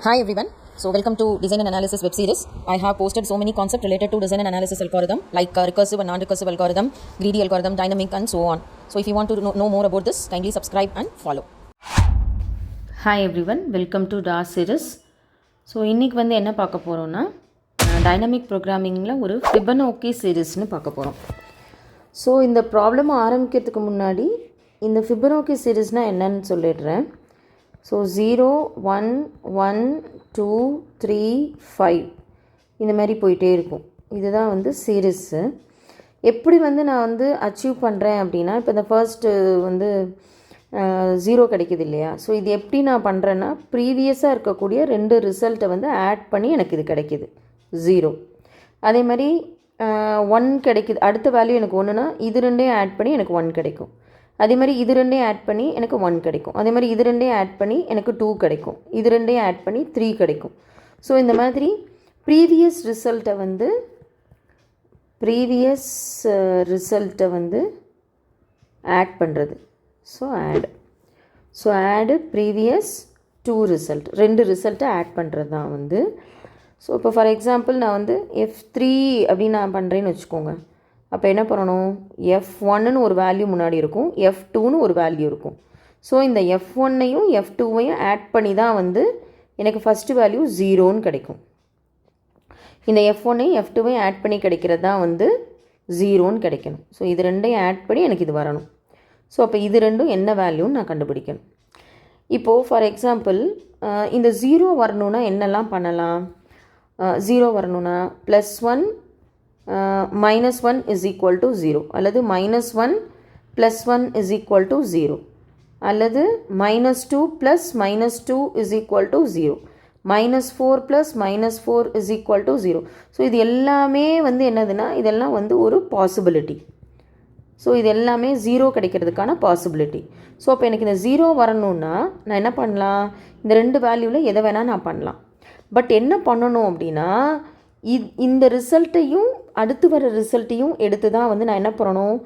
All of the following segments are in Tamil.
Hi everyone. So welcome to Design and Analysis web series. I have posted so many concepts related to design and analysis algorithm like recursive and non-recursive algorithm, greedy algorithm, dynamic and so on. So if you want to know more about this, kindly subscribe and follow. Hi everyone, welcome to DAS series. So இன்றைக்கி வந்து என்ன பார்க்க போகிறோன்னா டைனமிக் ப்ரோக்ராமிங்கில் ஒரு ஃபிபனோக்கி சீரீஸ்னு பார்க்க போகிறோம். ஸோ இந்த ப்ராப்ளம் ஆரம்பிக்கிறதுக்கு முன்னாடி இந்த ஃபிபனோக்கி சீரீஸ்னால் என்னன்னு சொல்லிடுறேன். ஸோ 0, 1, 1, 2, 3, 5 இந்த மாதிரி போயிட்டே இருக்கும். இதுதான் வந்து சீரீஸு. எப்படி வந்து நான் வந்து அச்சீவ் பண்ணுறேன் அப்படின்னா, இப்போ இந்த ஃபர்ஸ்ட்டு வந்து 0 கிடைக்கிது இல்லையா. ஸோ இது எப்படி நான் பண்ணுறேன்னா, ப்ரீவியஸாக இருக்கக்கூடிய 2 ரிசல்ட்டை வந்து ஆட் பண்ணி எனக்கு இது கிடைக்கிது 0. அதே மாதிரி 1 கிடைக்கிது, அடுத்த வேல்யூ எனக்கு 1னா இது ரெண்டையும் ஆட் பண்ணி எனக்கு 1 கிடைக்கும். அதே மாதிரி இது ரெண்டையும் ஆட் பண்ணி எனக்கு 1 கிடைக்கும். அதே மாதிரி இது ரெண்டையும் ஆட் பண்ணி எனக்கு 2 கிடைக்கும். இது ரெண்டையும் ஆட் பண்ணி 3 கிடைக்கும். ஸோ இந்த மாதிரி ப்ரீவியஸ் ரிசல்ட்டை வந்து ஆட் பண்ணுறது. ஸோ ஆடு ப்ரீவியஸ் 2 ரிசல்ட், 2 ரிசல்ட்டை ஆட் பண்ணுறது தான் வந்து. ஸோ இப்போ ஃபார் எக்ஸாம்பிள் நான் வந்து F3 அப்படின்னு நான் பண்ணுறேன்னு வச்சுக்கோங்க. அப்போ என்ன பண்ணணும், F1ன்னு ஒரு வேல்யூ முன்னாடி இருக்கும், F2ன்னு ஒரு வேல்யூ இருக்கும். ஸோ இந்த F1ஐயும் F2வையும் ஆட் பண்ணி தான் வந்து எனக்கு ஃபஸ்ட்டு வேல்யூ 0ன்னு கிடைக்கும். இந்த F1ஐயும் F2வையும் ஆட் பண்ணி கிடைக்கிறது தான் வந்து 0ன்னு கிடைக்கணும். ஸோ இது ரெண்டையும் ஆட் பண்ணி எனக்கு இது வரணும். ஸோ அப்போ இது ரெண்டும் என்ன வேல்யூன்னு நான் கண்டுபிடிக்கணும். இப்போது ஃபார் எக்ஸாம்பிள் இந்த 0 வரணுன்னா என்னெல்லாம் பண்ணலாம். 0 வரணுன்னா +1 -1 is equal to 0, அல்லது -1 + 1 is equal to 0, அல்லது -2 + -2 is equal to 0, -4 + -4 is equal to 0. So இது எல்லாமே வந்து என்னதுன்னா, இதெல்லாம் வந்து ஒரு பாசிபிலிட்டி. ஸோ இது எல்லாமே 0 கிடைக்கிறதுக்கான பாசிபிலிட்டி. ஸோ அப்போ எனக்கு இந்த 0 வரணுன்னா நான் என்ன பண்ணலாம், இந்த 2 வேல்யூவில் எதை வேணால் நான் பண்ணலாம். பட் என்ன பண்ணணும் அப்படின்னா, இந்த ரிசல்ட்டையும் அடுத்து வர ரிசல்ட்டையும் எடுத்து தான் வந்து நான் என்ன பண்ணணும்,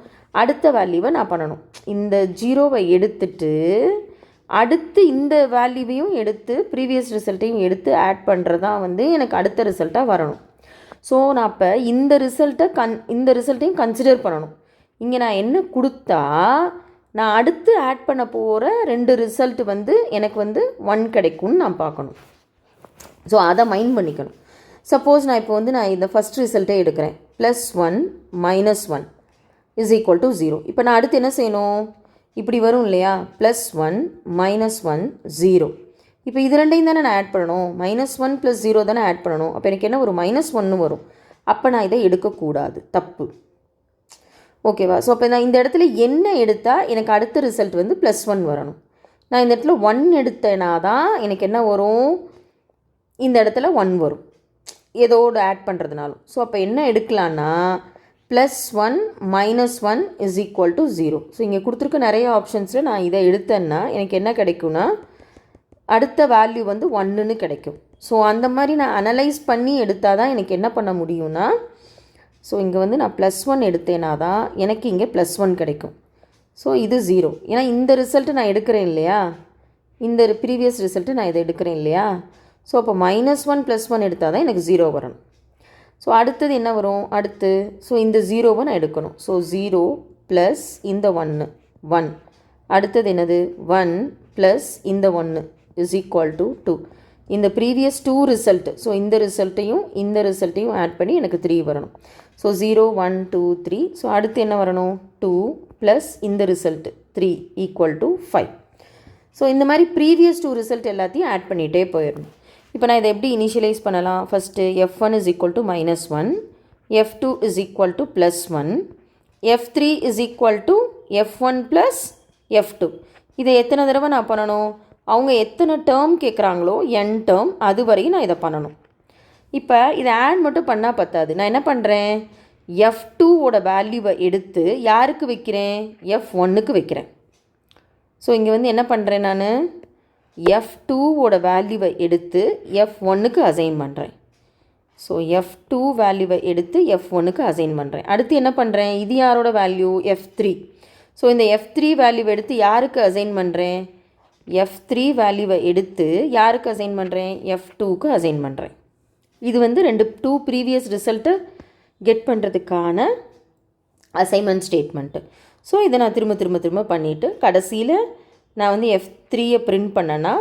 அடுத்த வேல்யூவை நான் பண்ணணும். இந்த 0வை எடுத்துட்டு அடுத்து இந்த வேல்யூவையும் எடுத்து ப்ரீவியஸ் ரிசல்ட்டையும் எடுத்து ஆட் பண்ணுறது தான் வந்து எனக்கு அடுத்த ரிசல்ட்டாக வரணும். ஸோ நான் அப்போ இந்த ரிசல்ட்டையும் கன்சிடர் பண்ணணும். இங்கே நான் என்ன கொடுத்தா நான் அடுத்து ஆட் பண்ண போகிற 2 ரிசல்ட் வந்து எனக்கு வந்து 1 கிடைக்கும்னு நான் பார்க்கணும். ஸோ அதை மைண்ட் பண்ணிக்கணும். சப்போஸ் நான் இப்போ வந்து நான் இந்த ஃபஸ்ட் ரிசல்ட்டே எடுக்கிறேன், +1 -1 is equal to 0. இப்போ நான் அடுத்து என்ன செய்யணும், இப்படி வரும் இல்லையா, +1 -1 0. இப்போ இது ரெண்டையும் தானே நான் ஆட் பண்ணணும், -1 + 0 தானே ஆட் பண்ணணும். அப்போ எனக்கு என்ன ஒரு -1 வரும். அப்போ நான் இதை எடுக்கக்கூடாது, தப்பு. ஓகேவா. ஸோ அப்போ நான் இந்த இடத்துல என்ன எடுத்தால் எனக்கு அடுத்த ரிசல்ட் வந்து +1 வரணும். நான் இந்த இடத்துல 1 எடுத்தேனா தான் எனக்கு என்ன வரும், இந்த இடத்துல 1 வரும் ஏதோடு ஆட் பண்ணுறதுனாலும். ஸோ அப்போ என்ன எடுக்கலான்னா, +1 -1 is equal to 0. ஸோ இங்கே கொடுத்துருக்க நிறைய ஆப்ஷன்ஸில் நான் இதை எடுத்தேன்னா எனக்கு என்ன கிடைக்கும்னா, அடுத்த வேல்யூ வந்து 1ன்னு கிடைக்கும். ஸோ அந்த மாதிரி நான் அனலைஸ் பண்ணி எடுத்தால் தான் எனக்கு என்ன பண்ண முடியும்னா, ஸோ இங்கே வந்து நான் +1 எடுத்தேனா தான் எனக்கு இங்கே +1 கிடைக்கும். ஸோ இது 0. ஏன்னா இந்த ரிசல்ட்டு நான் எடுக்கிறேன் இல்லையா, இந்த ப்ரீவியஸ் ரிசல்ட்டு நான் இதை எடுக்கிறேன் இல்லையா. ஸோ அப்போ -1 + 1 எடுத்தால் தான் எனக்கு 0 வரணும். ஸோ அடுத்தது என்ன வரும், ஸோ இந்த 0வை நான் எடுக்கணும். ஸோ 0 + இந்த 1 அடுத்தது என்னது, 1 + இந்த 1 is equal to 2. இந்த ப்ரீவியஸ் 2 ரிசல்ட்டு, ஸோ இந்த ரிசல்ட்டையும் ஆட் பண்ணி எனக்கு 3 வரணும். ஸோ 0 1 2 3. ஸோ அடுத்து என்ன வரணும், 2 + இந்த ரிசல்ட்டு 3 = 5. ஸோ இந்த மாதிரி ப்ரீவியஸ் 2 ரிசல்ட் எல்லாத்தையும் ஆட் பண்ணிகிட்டே போயிடணும். இப்போ நான் இதை எப்படி இனிஷியலைஸ் பண்ணலாம், first F1 is equal to -1, F2 is equal to +1, F3 is equal to F1 + F2. இதை எத்தனை தடவை நான் பண்ணணும், அவங்க எத்தனை டேர்ம் கேட்குறாங்களோ n டேர்ம் அது வரையும் நான் இதை பண்ணணும். இப்போ இதை ஆட் மட்டும் பண்ணால் பத்தாது. நான் என்ன பண்ணுறேன், F2வோட வேல்யூவை எடுத்து யாருக்கு வைக்கிறேன், F1க்கு வைக்கிறேன். ஸோ இங்கே வந்து என்ன பண்ணுறேன், நான் F2வோட வேல்யூவை எடுத்து F1க்கு அசைன் பண்ணுறேன். ஸோ F2 வேல்யூவை எடுத்து F1க்கு அசைன் பண்ணுறேன். அடுத்து என்ன பண்ணுறேன், இது யாரோட வேல்யூ, F3. ஸோ இந்த F3 வேல்யூவை எடுத்து யாருக்கு அசைன் பண்ணுறேன், F3 வேல்யூவை எடுத்து யாருக்கு அசைன் பண்ணுறேன், F2க்கு அசைன் பண்ணுறேன். இது வந்து 2 ப்ரீவியஸ் ரிசல்ட்டை கெட் பண்ணுறதுக்கான அசைன்மெண்ட் ஸ்டேட்மெண்ட்டு. ஸோ இதை நான் திரும்ப பண்ணிவிட்டு கடைசியில் நான் வந்து F3யை பிரிண்ட் பண்ணேன்னா,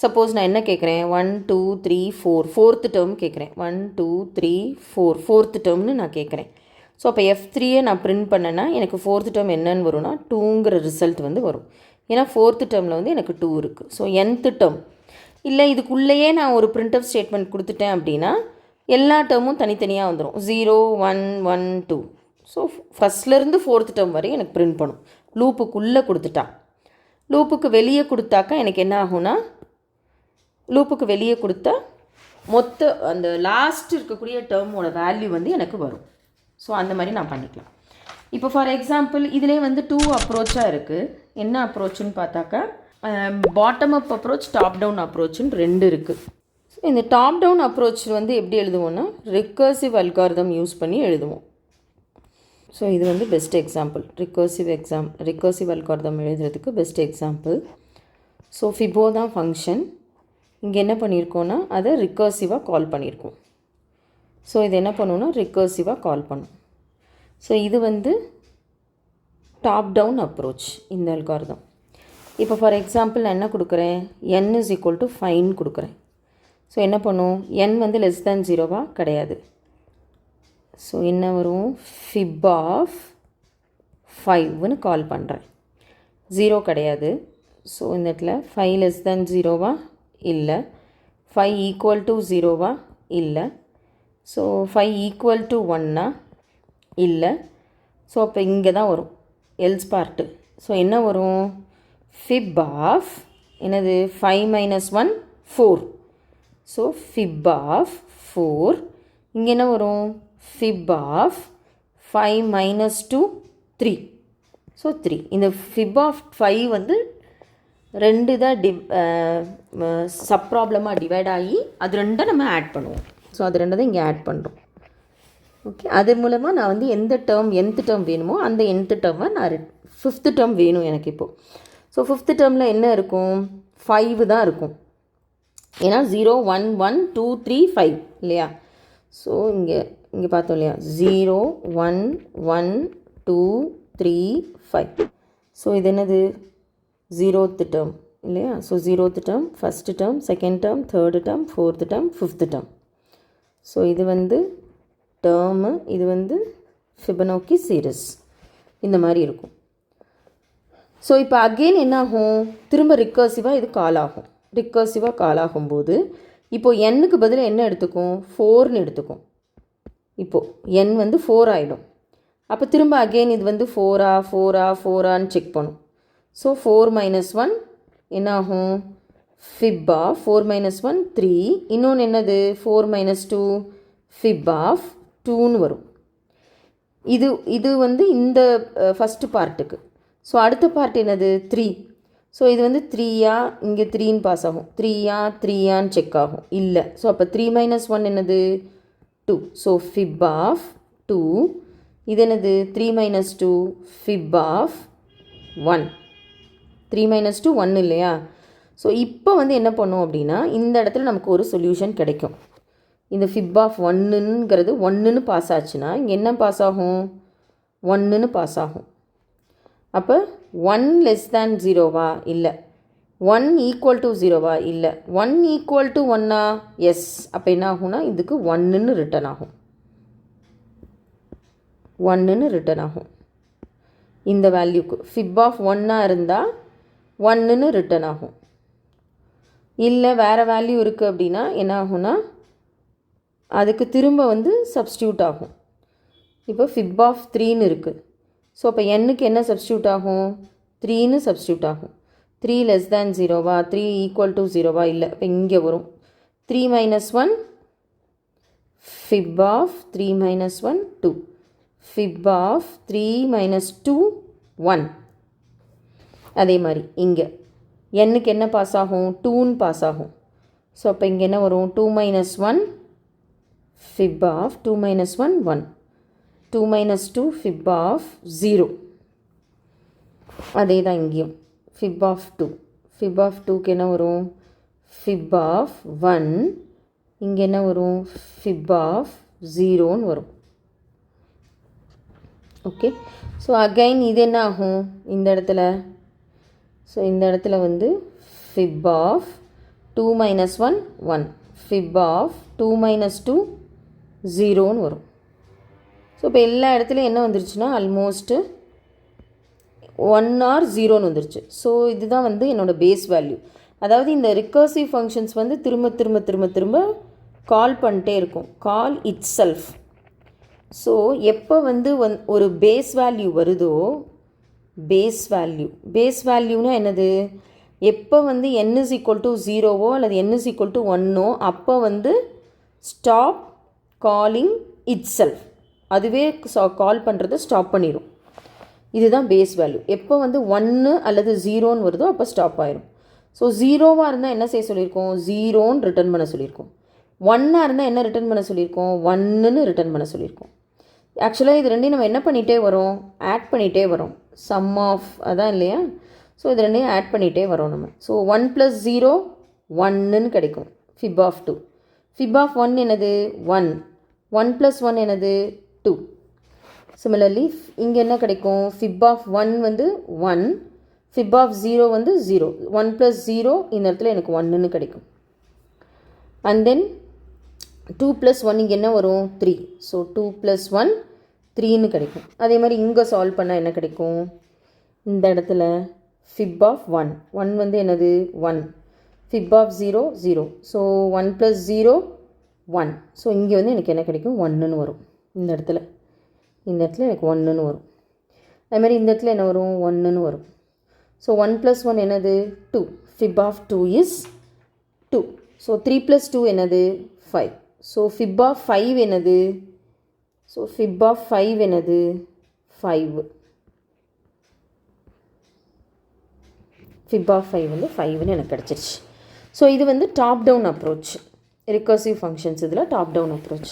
சப்போஸ் நான் என்ன கேட்குறேன், 1 2 3 4 ஃபோர்த்து டேர்ம் கேட்குறேன், 1 2 3 4 ஃபோர்த்து டேர்ம்னு நான் கேட்குறேன். ஸோ அப்போ F3யை நான் பிரிண்ட் பண்ணேன்னா எனக்கு ஃபோர்த்து டேர்ம் என்னன்னு வரும்னா 2ங்கிற ரிசல்ட் வந்து வரும். ஏன்னா ஃபோர்த்து டேர்மில் வந்து எனக்கு 2 இருக்குது. ஸோ nth டேர்ம் இல்லை இதுக்குள்ளேயே நான் ஒரு பிரிண்ட் அப் ஸ்டேட்மெண்ட் கொடுத்துட்டேன் அப்படின்னா எல்லா டேர்மும் தனித்தனியாக வந்துடும். 0 1 1 2. ஸோ ஃபஸ்ட்லேருந்து ஃபோர்த்து டேர்ம் வரையும் எனக்கு பிரிண்ட் பண்ணும். லூப்புக்குள்ளே கொடுத்துட்டா. லூப்புக்கு வெளியே கொடுத்தாக்கா எனக்கு என்ன ஆகும்னா, லூப்புக்கு வெளியே கொடுத்தா மொத்த அந்த லாஸ்ட் இருக்கக்கூடிய டேர்மோட வேல்யூ வந்து எனக்கு வரும். ஸோ அந்த மாதிரி நான் பண்ணிக்கலாம். இப்போ ஃபார் எக்ஸாம்பிள் இதிலே வந்து 2 அப்ரோச்சாக இருக்குது. என்ன அப்ரோச்சுன்னு பார்த்தாக்கா, bottom up approach, top down அப்ரோச்சுன்னு 2 இருக்குது. ஸோ இந்த டாப் டவுன் அப்ரோச் வந்து எப்படி எழுதுவோன்னா ரிக்கர்சிவ் அல்காரிதம் யூஸ் பண்ணி எழுதுவோம். ஸோ இது வந்து பெஸ்ட் எக்ஸாம்பிள். ரிக்கர்சிவ் அல்காரிதம் எழுதுறதுக்கு பெஸ்ட் எக்ஸாம்பிள். ஸோ ஃபிபோ தான் ஃபங்க்ஷன். இங்கே என்ன பண்ணியிருக்கோன்னா அதை ரிக்கர்சிவாக கால் பண்ணியிருக்கோம். ஸோ இது என்ன பண்ணுவோன்னா ரிக்கர்சிவாக கால் பண்ணும். ஸோ இது வந்து டாப் டவுன் அப்ரோச் இந்த அல்காரிதம். இப்போ ஃபார் எக்ஸாம்பிள் நான் என்ன கொடுக்குறேன், n இஸ் ஈக்குவல் டு 5 கொடுக்குறேன். ஸோ என்ன பண்ணும், n வந்து லெஸ் தேன் 0வா கிடையாது. ஸோ என்ன வரும், ஃபிப் ஆஃப் 5ன்னு கால் பண்ணுறேன். 0 கிடையாது. ஸோ இந்த இடத்துல 5 லெஸ் தேன் 0வா இல்லை, 5 ஈக்குவல் டு 0வா இல்லை. ஸோ 5 ஈக்குவல் டு 1னா இல்லை. ஸோ அப்போ இங்கே தான் வரும் எல்ஸ் பார்ட்டு. ஸோ என்ன வரும், ஃபிப் ஆஃப் என்னது 5 மைனஸ் 1 4. So fib of 4. இங்கே என்ன வரும், ஃபிப் ஆஃப் 5 மைனஸ் 2 3. ஸோ 3. இந்த ஃபிப் ஆஃப் 5 வந்து 2 தான் சப் ப்ராப்ளமாக டிவைட் ஆகி அது 2 நம்ம ஆட் பண்ணுவோம். ஸோ அது 2 தான் இங்கே ஆட் பண்ணுறோம். ஓகே, அது மூலமாக நான் வந்து எந்த டேர்ம் nth டேர்ம் வேணுமோ அந்த nth டேர்மை நான் 5th டேர்ம் வேணும் எனக்கு இப்போது. ஸோ 5th டேர்மில் என்ன இருக்கும், 5 தான் இருக்கும். ஏன்னா 0 1 1 2 3 5 இல்லையா. ஸோ இங்கே பார்த்தோம் இல்லையா, 0 1 1 2 3 5. ஸோ இது என்னது 0th டேர்ம் இல்லையா. So 0th term, first term, second term, third term, fourth term, 5th term. So இது வந்து டேர்மு, இது வந்து ஃபிபனோக்கி சீரிஸ் இந்த மாதிரி இருக்கும். ஸோ இப்போ அகெயின் என்ன ஆகும், திரும்ப ரிக்கர்சிவாக இது கால் ஆகும். ரிக்கர்சிவாக கால் ஆகும்போது இப்போது n-க்கு பதில் என்ன எடுத்துக்கும், 4ன்னு எடுத்துக்கும். இப்போது n வந்து 4 ஆகிடும். அப்போ திரும்ப அகெயின் இது வந்து 4ஆன்னு செக் பண்ணும். ஸோ 4 மைனஸ் 1 என்ன ஆகும், ஃபிப் ஆஃப் 4 மைனஸ் 1 3. இன்னொன்று என்னது 4 மைனஸ் 2 ஃபிப் ஆஃப் 2ன்னு வரும். இது வந்து இந்த ஃபஸ்ட்டு பார்ட்டுக்கு. ஸோ அடுத்த பார்ட் என்னது 3. ஸோ இது வந்து 3யா, இங்கே 3ன்னு பாஸ் ஆகும். 3யான்னு செக் ஆகும், இல்லை. ஸோ அப்போ 3 மைனஸ் 1 என்னது 2. So fib of 2. இது என்னது 3 மைனஸ் 2 ஃபிப் ஆஃப் 1. 3 மைனஸ் 2 1 இல்லையா. ஸோ இப்போ வந்து என்ன பண்ணும் அப்படின்னா இந்த இடத்துல நமக்கு ஒரு சொல்யூஷன் கிடைக்கும். இந்த ஃபிப் ஆஃப் 1ங்கிறது 1ன்னு பாஸ் ஆச்சுன்னா இங்கே என்ன பாஸ் ஆகும், 1ன்னு பாஸ் ஆகும். அப்போ 1 லெஸ் தேன் 0வா இல்லை, 1 ஈக்குவல் டு 0வா இல்லை, 1 ஈக்குவல் டு 1ஆ எஸ். அப்போ என்ன ஆகும்னா இதுக்கு 1ன்னு ரிட்டன் ஆகும். 1ன்னு ரிட்டன் ஆகும். இந்த வேல்யூக்கு ஃபிப் ஆஃப் 1ஆ இருந்தால் 1ன்னு ரிட்டன் ஆகும். இல்லை வேறு வேல்யூ இருக்குது அப்படின்னா என்ன ஆகும்னா அதுக்கு திரும்ப வந்து சப்ஸ்டியூட் ஆகும். இப்போ ஃபிப் ஆஃப் 3ன்னு இருக்குது. ஸோ அப்போ n-க்கு என்ன சப்ஸ்டியூட் ஆகும், 3ன்னு சப்ஸ்டியூட் ஆகும். 3 லெஸ் தேன் 0வா, 3 ஈக்குவல் டு 0வா இல்லை. இப்போ இங்கே வரும் 3 minus 1 fib of 3 minus 1 2. Fib of 3 minus 2 1. அதே மாதிரி இங்கே n-க்கு என்ன பாஸ் ஆகும், 2ன்னு பாஸ் ஆகும். ஸோ அப்போ இங்கே என்ன வரும், 2 minus 1 fib of 2 minus 1 1. 2 minus 2 fib of 0. அதே தான் இங்கேயும் ஃபிப் ஆஃப் 2 ஃபிப் ஆஃப் டூக்கு என்ன வரும், ஃபிப் ஆஃப் 1, இங்கே என்ன வரும், ஃபிப் ஆஃப் 0ன்னு வரும். ஓகே, ஸோ அகைன் இது என்ன ஆகும் இந்த இடத்துல, ஸோ இந்த இடத்துல வந்து ஃபிப் of 2 minus 1 1, fib of 2 minus 2 0ன்னு வரும். ஸோ இப்போ எல்லா இடத்துலையும் என்ன வந்துருச்சுன்னா ஆல்மோஸ்ட்டு 1 or 0ன்னு வந்துருச்சு. ஸோ இதுதான் வந்து என்னோடய பேஸ் வேல்யூ. அதாவது இந்த ரிகர்சிவ் ஃபங்க்ஷன்ஸ் வந்து திரும்ப திரும்ப திரும்ப திரும்ப கால் பண்ணிட்டே இருக்கும், கால் இட் செல்ஃப். ஸோ எப்போ வந்து ஒரு பேஸ் வேல்யூ வருதோ, பேஸ் வேல்யூனா என்னது, எப்போ வந்து n is equal to 0வோ அல்லது n is equal to 1ஓ அப்போ வந்து ஸ்டாப் காலிங் இட் செல்ஃப், அதுவே கால் பண்ணுறதை ஸ்டாப் பண்ணிடும். இதுதான் பேஸ் வேல்யூ. எப்போ வந்து 1 அல்லது 0ன்னு வருதோ அப்போ ஸ்டாப் ஆயிரும். ஸோ 0வாக இருந்தால் என்ன செய்ய சொல்லியிருக்கோம், 0ன்னு ரிட்டர்ன் பண்ண சொல்லியிருக்கோம். 1ஆக இருந்தால் என்ன ரிட்டர்ன் பண்ண சொல்லியிருக்கோம், 1ன்னு ரிட்டர்ன் பண்ண சொல்லியிருக்கோம். ஆக்சுவலாக இது ரெண்டையும் நம்ம என்ன பண்ணிகிட்டே வரோம், ஆட் பண்ணிகிட்டே வரோம், சம் ஆஃப் அதான் இல்லையா. ஸோ இது ரெண்டையும் ஆட் பண்ணிகிட்டே வரோம் நம்ம. ஸோ 1 + 0 1ன்னு கிடைக்கும் ஃபிப் ஆஃப் 2. ஃபிப் ஆஃப் 1 என்னது 1, 1 + 1 என்னது 2. சிமிலர்லி இங்கே என்ன கிடைக்கும், ஃபிப் ஆஃப் 1 வந்து 1, ஃபிப் ஆஃப் 0 வந்து 0, 1 + 0 இந்த இடத்துல எனக்கு 1ன்னு கிடைக்கும். அண்ட் தென் 2 + 1 இங்கே என்ன வரும் 3, ஸோ 2 + 1 3ன்னு கிடைக்கும். அதே மாதிரி இங்கே சால்வ் பண்ணால் என்ன கிடைக்கும், இந்த இடத்துல ஃபிப் ஆஃப் 1 1 வந்து என்னது 1, ஃபிப் ஆஃப் 0 0, ஸோ 1 + 0 1, ஸோ இங்கே வந்து எனக்கு என்ன கிடைக்கும் 1ன்னு வரும். இந்த இடத்துல எனக்கு 1ன்னு வரும். அதே மாதிரி இந்த இடத்துல என்ன வரும் 1ன்னு வரும். ஸோ 1 + 1 என்னது 2, ஃபிப் ஆஃப் 2 is 2, ஸோ 3 + 2 என்னது 5, ஸோ ஃபிப் ஆஃப் 5 என்னது, ஸோ ஃபிப் ஆஃப் 5 என்னது 5, ஃபிப் ஆஃப் 5 வந்து 5ன்னு எனக்கு கிடச்சிருச்சு. ஸோ இது வந்து top down approach, recursive functions இதில் டாப் டவுன் அப்ரோச்.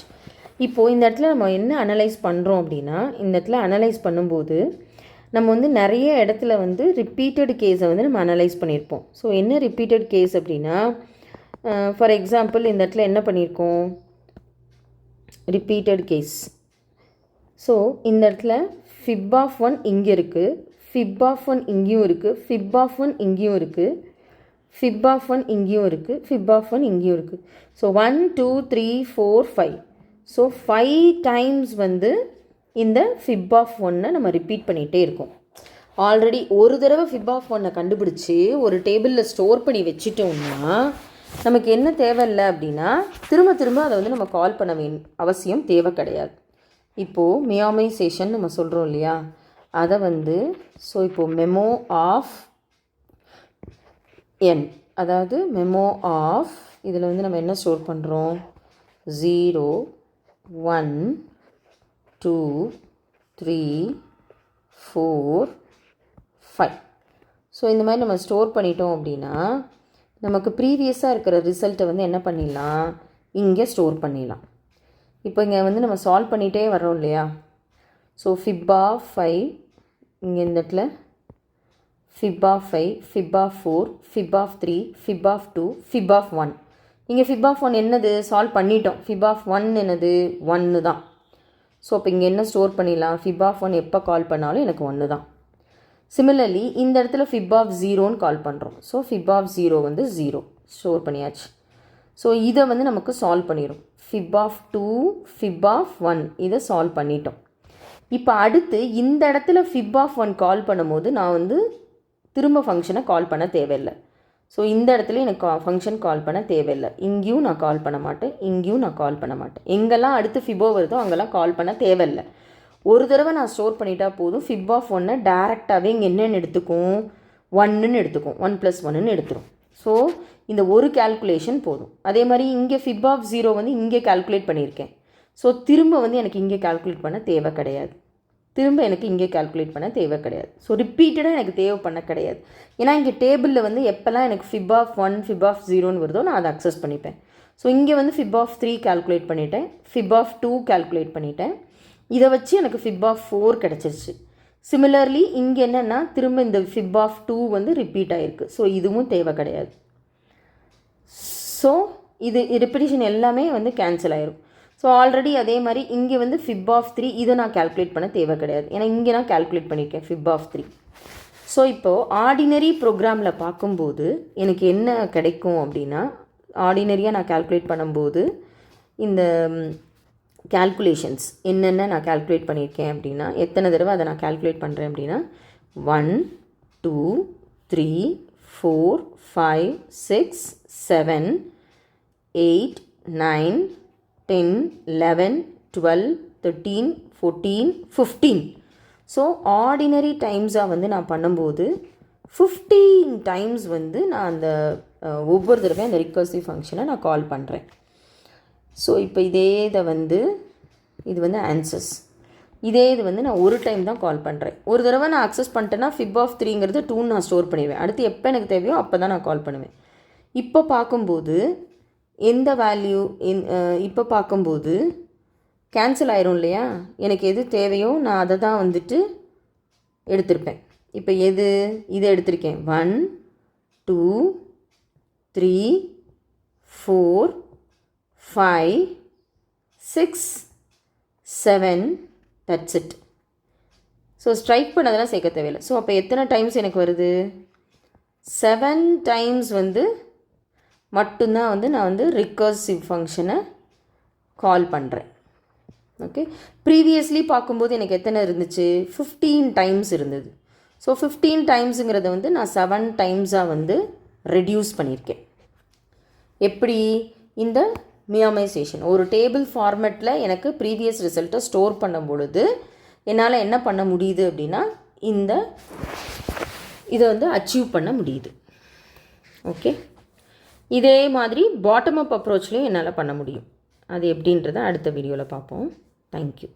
இப்போது இந்த இடத்துல நம்ம என்ன அனலைஸ் பண்ணுறோம் அப்படின்னா, இந்த இடத்துல அனலைஸ் பண்ணும்போது நம்ம வந்து நிறைய இடத்துல வந்து ரிப்பீட்டட் கேஸை வந்து நம்ம அனலைஸ் பண்ணியிருப்போம். ஸோ என்ன ரிப்பீட்டட் கேஸ் அப்படின்னா, ஃபார் எக்ஸாம்பிள் இந்த இடத்துல என்ன பண்ணியிருக்கோம், ரிப்பீட்டட் கேஸ். ஸோ இந்த இடத்துல ஃபிப் ஆஃப் 1 இங்கே இருக்குது, ஃபிப் ஆஃப் 1 இங்கேயும் இருக்குது, ஃபிப் ஆஃப் 1 இங்கேயும் இருக்குது, ஃபிப் ஆஃப் 1 இங்கேயும் இருக்குது, ஃபிப் ஆஃப் 1 இங்கேயும் இருக்குது. ஸோ 1 2 3 4 5, ஸோ 5 டைம்ஸ் வந்து இந்த ஃபிப் ஆஃப் 1 நம்ம ரிப்பீட் பண்ணிகிட்டே இருக்கோம். ஆல்ரெடி ஒரு தடவை ஃபிப் ஆஃப் 1 கண்டுபிடிச்சி ஒரு டேபிளில் ஸ்டோர் பண்ணி வச்சுட்டோம்னா நமக்கு என்ன தேவையில்லை அப்படின்னா திரும்ப திரும்ப அதை வந்து நம்ம கால் பண்ண அவசியம் தேவை கிடையாது. இப்போது மியாமைசேஷன் நம்ம சொல்கிறோம் இல்லையா, அதை வந்து ஸோ இப்போது மெமோ ஆஃப் n, அதாவது மெமோ ஆஃப் இதில் வந்து நம்ம என்ன ஸ்டோர் பண்ணுறோம், 0 1 2 3 4 5. ஸோ இந்த மாதிரி நம்ம ஸ்டோர் பண்ணிட்டோம் அப்படின்னா நமக்கு ப்ரீவியஸாக இருக்கிற ரிசல்ட்டை வந்து என்ன பண்ணிடலாம், இங்கே ஸ்டோர் பண்ணிடலாம். இப்போ இங்கே வந்து நம்ம சால்வ் பண்ணிகிட்டே வரோம் இல்லையா. ஸோ ஃபிப் ஆஃப் 5 இங்கே இந்த இடத்துல fib of 5, fib of 4, fib of 3, fib of 2, fib of 1. இங்கே ஃபிப் ஆஃப் 1 என்னது சால்வ் பண்ணிட்டோம், ஃபிப் ஆஃப் 1 என்னது 1 தான். ஸோ அப்போ இங்கே என்ன ஸ்டோர் பண்ணிடலாம், ஃபிப் ஆஃப் 1 எப்போ கால் பண்ணாலும் எனக்கு 1 தான். சிமிலர்லி இந்த இடத்துல ஃபிப் ஆஃப் 0ன்னு கால் பண்ணுறோம். ஸோ ஃபிப் ஆஃப் 0 வந்து 0 ஸ்டோர் பண்ணியாச்சு. ஸோ இதை வந்து நமக்கு சால்வ் பண்ணிடும். ஃபிப் ஆஃப் 2, ஃபிப் ஆஃப் 1 இதை சால்வ் பண்ணிட்டோம். இப்போ அடுத்து இந்த இடத்துல ஃபிப் ஆஃப் 1 கால் பண்ணும்போது நான் வந்து திரும்ப ஃபங்க்ஷனை கால் பண்ண தேவையில்லை. ஸோ இந்த இடத்துல எனக்கு ஃபங்க்ஷன் கால் பண்ண தேவையில்லை. இங்கேயும் நான் கால் பண்ண மாட்டேன், இங்கேயும் நான் கால் பண்ண மாட்டேன். எங்கெல்லாம் அடுத்து ஃபிபோ வருதோ அங்கெல்லாம் கால் பண்ண தேவையில்லை. ஒரு தடவை நான் ஸ்டோர் பண்ணிட்டா போதும். ஃபிப் ஆஃப் 1 டேரெக்டாகவே இங்கே என்னென்னு எடுத்துக்கும், 1ன்னு எடுத்துக்கும், 1 + 1ன்னு எடுத்துரும். ஸோ இந்த ஒரு கேல்குலேஷன் போதும். அதே மாதிரி இங்கே ஃபிப் ஆஃப் 0 வந்து இங்கே கால்குலேட் பண்ணியிருக்கேன். ஸோ திரும்ப வந்து எனக்கு இங்கே கால்குலேட் பண்ண தேவை கிடையாது, திரும்ப எனக்கு இங்கே கால்குலேட் பண்ண தேவை கிடையாது. ஸோ ரிப்பீட்டடாக எனக்கு தேவை பண்ண கிடையாது. ஏன்னா இங்கே டேபிளில் வந்து எப்போல்லாம் எனக்கு ஃபிப் ஆஃப் 1, ஃபிப் ஆஃப் 0ன்னு வருதோ நான் அதை அக்சஸ் பண்ணிப்பேன். ஸோ இங்கே வந்து ஃபிப் ஆஃப் 3 கால்குலேட் பண்ணிட்டேன், ஃபிப் ஆஃப் 2 கால்குலேட் பண்ணிட்டேன். இதை வச்சு எனக்கு ஃபிப் ஆஃப் 4 கிடச்சிருச்சு. சிமிலர்லி இங்கே என்னென்னா திரும்ப இந்த ஃபிப் ஆஃப் 2 வந்து ரிப்பீட் ஆகிருக்கு. ஸோ இதுவும் தேவை கிடையாது. ஸோ இது ரிப்பிட்டிஷன் எல்லாமே வந்து கேன்சல் ஆகிரும். ஸோ ஆல்ரெடி அதே மாதிரி இங்கே வந்து ஃபிப் ஆஃப் 3 இதை நான் கால்குலேட் பண்ண தேவை கிடையாது, ஏன்னா இங்கே நான் கால்குலேட் பண்ணியிருக்கேன் ஃபிப் ஆஃப் 3. ஸோ இப்போது ஆர்டினரி ப்ரோக்ராமில் பார்க்கும்போது எனக்கு என்ன கிடைக்கும் அப்படின்னா, ஆர்டினரியாக நான் கால்குலேட் பண்ணும்போது இந்த கால்குலேஷன்ஸ் என்னென்ன நான் கால்குலேட் பண்ணியிருக்கேன் அப்படின்னா, எத்தனை தடவை அதை நான் கால்குலேட் பண்ணுறேன் அப்படின்னா 1 2 3 4 5 6 7 8 9 10 11 12 13 14 15. ஸோ ஆர்டினரி டைம்ஸாக வந்து நான் பண்ணும்போது 15 டைம்ஸ் வந்து நான் அந்த ஒவ்வொரு தடவையும் அந்த ரிகர்சிவ் ஃபங்க்ஷனை நான் கால் பண்ணுறேன். ஸோ இப்போ இது வந்து ஆன்சர்ஸ். இது வந்து நான் ஒரு டைம் தான் கால் பண்ணுறேன். ஒரு தடவை நான் அக்சஸ் பண்ணிட்டேன்னா ஃபிப் ஆஃப் 3ங்கிறது 2 நான் ஸ்டோர் பண்ணிடுவேன். அடுத்து எப்போ எனக்கு தேவையோ அப்போ தான் நான் கால் பண்ணுவேன். இப்போ பார்க்கும்போது எந்த வேல்யூ இப்போ பார்க்கும்போது கேன்சல் ஆயிரும் இல்லையா, எனக்கு எது தேவையோ நான் அதை தான் வந்துட்டு எடுத்திருப்பேன். இப்போ இதை எடுத்திருக்கேன். 1 2 3 4 5 6 7 தட்ஸ் இட். ஸோ ஸ்ட்ரைக் பண்ணதெல்லாம் சேர்க்க தேவையில்லை. ஸோ அப்போ எத்தனை டைம்ஸ் எனக்கு வருது? 7 டைம்ஸ் வந்து மட்டும்தான் வந்து நான் வந்து ரிகர்சிவ் ஃபங்க்ஷனை கால் பண்ணுறேன். ஓகே, ப்ரீவியஸ்லி பார்க்கும்போது எனக்கு எத்தனை இருந்துச்சு? 15 டைம்ஸ் இருந்தது. ஸோ 15 டைம்ஸுங்கிறத வந்து நான் 7 டைம்ஸாக வந்து ரெடியூஸ் பண்ணியிருக்கேன். எப்படி? இந்த மியாமைசேஷன் ஒரு டேபிள் ஃபார்மேட்டில் எனக்கு ப்ரீவியஸ் ரிசல்ட்டை ஸ்டோர் பண்ணும் பொழுது என்னால் என்ன பண்ண முடியுது அப்படின்னா இதை வந்து அச்சீவ் பண்ண முடியுது. ஓகே, இதே மாதிரி பாட்டம் அப் அப்ரோச்லேயும் என்னால் பண்ண முடியும். அது எப்படின்றத அடுத்த வீடியோவில் பார்ப்போம். தேங்க்யூ.